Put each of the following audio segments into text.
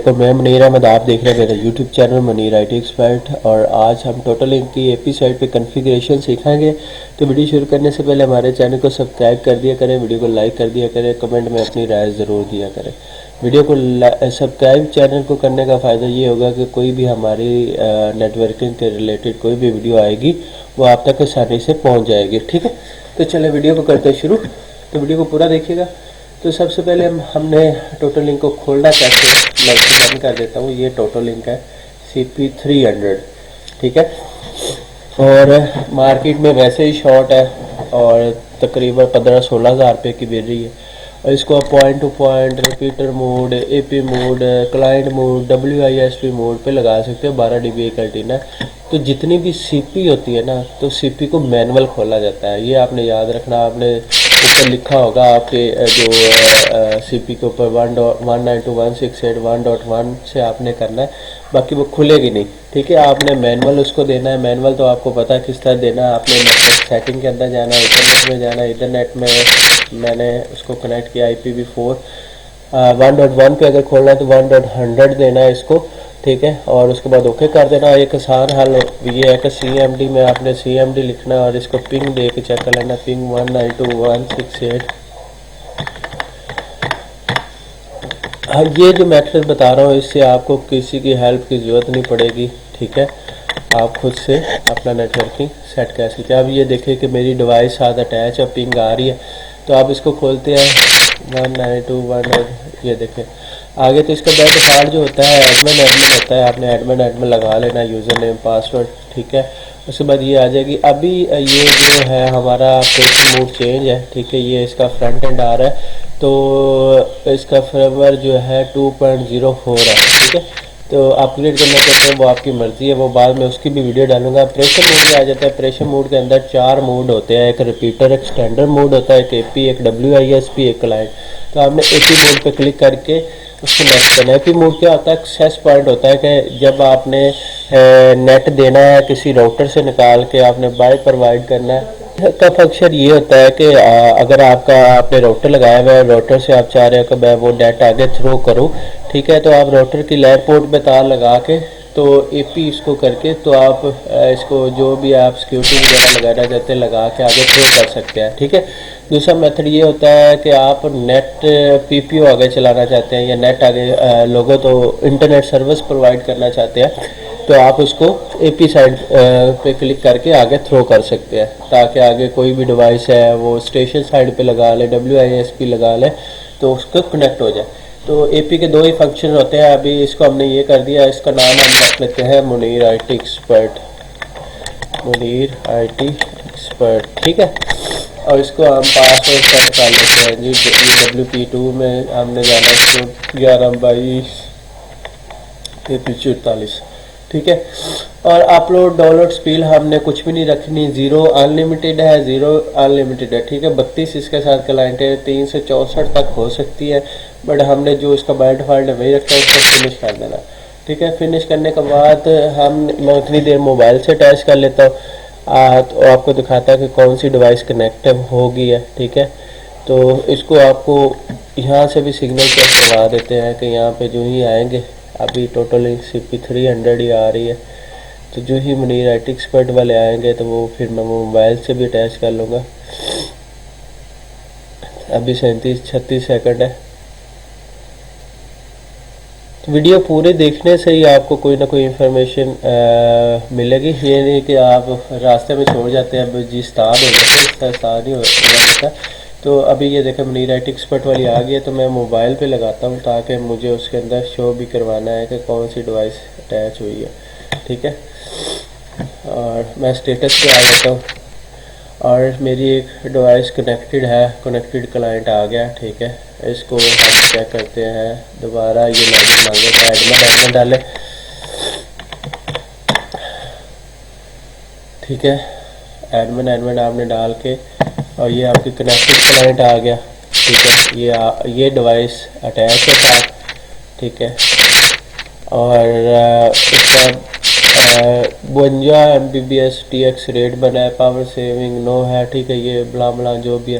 वालेकुम, मैं मुनीर अहमद, आप देख रहे हैं मेरा YouTube channel Munir IT expert. और आज हम टोटल लिंक की AP साइट पे कॉन्फ़िगरेशन सीखेंगे। तो वीडियो शुरू करने से पहले हमारे चैनल को सब्सक्राइब कर दिया करें, वीडियो को लाइक कर दिया करें, कमेंट में अपनी राय ज़रूर दिया करें। वीडियो को सब्सक्राइब चैनल को करने का फ़ायदा ये होगा कि कोई भी हमारी नेटवर्किंग के रिलेटेड कोई भी वीडियो आएगी वो आप तक आसानी से पहुँच जाएगी। ठीक है, तो चले वीडियो को करते हैं शुरू। तो वीडियो को पूरा देखिएगा। तो सबसे पहले हमने टोटल लिंक को खोलना कैसे, मैं इसको बंद कर देता हूँ। ये टोटल लिंक है CP300, ठीक है, और मार्केट में वैसे ही शॉर्ट है और तकरीबन 15-16 हज़ार रुपये की बिक रही है। और इसको आप point two point, repeater mode, AP mode, client mode, WISP mode पे लगा सकते हो। 12 dB एक एंटीना। तो जितनी भी CP होती है ना, तो CP को मैनुअल खोला जाता है, ये आपने याद रखना। आपने ऊपर लिखा होगा आपके जो CP के ऊपर 192.168.1.1 से आपने करना है, बाकी वो खुलेगी नहीं। ठीक है, आपने मैनुअल उसको देना है। मैनुअल तो आपको पता है किस तरह देना है। आपने नेटवर्क सेटिंग के अंदर जाना है, इंटरनेट में जाना है। इंटरनेट में मैंने उसको कनेक्ट किया IPv4 1.1 पे। अगर खोलना है तो 1.100 देना है इसको, ठीक है, और उसके बाद ओके कर देना। एक आसान हल ये है कि CMD में आपने CMD लिखना और इसको पिंग दे के चेक कर लेना, पिंग 192.168। हाँ, ये जो मेथड बता रहा हूँ इससे आपको किसी की हेल्प की ज़रूरत नहीं पड़ेगी। ठीक है, आप खुद से अपना नेटवर्किंग सेट कर सकते हैं। अब ये देखें कि मेरी डिवाइस साथ अटैच है, पिंग आ रही है। तो आप इसको खोलते हैं 192.1, ये देखें आगे। तो इसका बाय डिफ़ॉल्ट जो होता है एडमिन होता है। आपने एडमिन लगा लेना, यूज़र नेम पासवर्ड, ठीक है। उसके बाद ये आ जाएगी। अभी ये जो है हमारा ऑपरेशन मोड चेंज है, ठीक है, ये इसका फ्रंट एंड आ रहा है। तो इसका फर्मवेयर जो है 2.04 है, ठीक है। तो अपग्रेड करना चाहते हैं वो आपकी मर्ज़ी है, वो बाद में उसकी भी वीडियो डालूंगा। ऑपरेशन मोड में आ जाता है। ऑपरेशन मोड के अंदर 4 मोड होते हैं, एक रिपीटर, एक स्टैंडर्ड मोड होता है, एक AP, एक WISP, एक क्लाइंट। तो आपने AP मोड पे क्लिक करके उसको नेट करना है। AP मोड क्या होता है? एक्सेस पॉइंट होता है कि जब आपने नेट देना है किसी राउटर से निकाल के आपने बाय प्रोवाइड करना है। का फंक्शन ये होता है कि अगर आपने राउटर लगाया हुआ है, राउटर से आप चाह रहे हो कि मैं वो नेट आगे थ्रो करूं, ठीक है, तो आप राउटर की लैन पोर्ट पे तार लगा के तो AP इसको करके तो आप इसको जो भी आप सिक्योरिटी वगैरह लगाना चाहते हैं लगा के आगे थ्रो कर सकते हैं। ठीक है। दूसरा मेथड ये होता है कि आप नेट PPO आगे चलाना चाहते हैं या नेट आगे लोगों तो इंटरनेट सर्विस प्रोवाइड करना चाहते हैं, तो आप उसको AP साइड पे क्लिक करके आगे थ्रो कर सकते हैं, ताकि आगे कोई भी डिवाइस है वो स्टेशन साइड पे लगा ले, WISP लगा ले, तो उसको कनेक्ट हो जाए। तो AP के 2 ही फंक्शन होते हैं। अभी इसको हमने ये कर दिया। इसका नाम हम रख लेते हैं Munir IT expert, Munir IT expert, ठीक है। और इसको हम पासवर्ड सेट कर लेते हैं जी। ये WP2 में हमने जाना इसको 11/22 AP44, ठीक है। और अपलोड डाउनलोड स्पीड हमने कुछ भी नहीं रखनी, 0 अनलिमिटेड है, 0 अनलिमिटेड है, ठीक है। 32 इसके साथ क्लाइंट है, 364 तक हो सकती है, बट हमने जो इसका बाय डिफ़ॉल्ट है वही रखा है। इसको फिनिश कर देना, ठीक है। फिनिश करने के बाद मैं उतनी देर मोबाइल से अटैच कर लेता हूँ। तो आपको दिखाता है कि कौन सी डिवाइस कनेक्टिव होगी है, ठीक है। तो इसको आपको यहाँ से भी सिग्नल चेक करवा देते हैं कि यहाँ पे जो ही आएंगे, अभी टोटल CP300 ही आ रही है, तो जो ही मुनीर IT एक्सपर्ट वाले आएंगे तो वो फिर मैं मोबाइल से भी अटैच कर लूँगा। अभी 37-36 सेकंड है। तो वीडियो पूरे देखने से ही आपको कोई ना कोई इन्फॉर्मेशन मिलेगी। ये नहीं कि आप रास्ते में छोड़ जाते हैं, अब जी स्टार्ट हो जाते हैं, स्टार्ट नहीं हो जाता। तो अभी ये देखें मुनीर IT एक्सपर्ट वाली आ गई है। तो मैं मोबाइल पे लगाता हूँ ताकि मुझे उसके अंदर शो भी करवाना है कि कौन सी डिवाइस अटैच हुई है, ठीक है। और मैं स्टेटस पे आ जाता हूँ और मेरी एक डिवाइस कनेक्टेड है, कनेक्टेड क्लाइंट आ गया, ठीक है। इसको हम चेक करते हैं दोबारा। ये लॉगिन मांगेगा, एडमिन डाले, ठीक है। एडमिन आपने डाल के और ये आपकी कनेक्टेड क्लाइंट आ गया, ठीक है। ये डिवाइस अटैच है साथ, ठीक है। और इसका 52 MBPS TX रेट बना है, पावर सेविंग नो है, ठीक है। ये बला जो भी है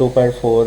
2.4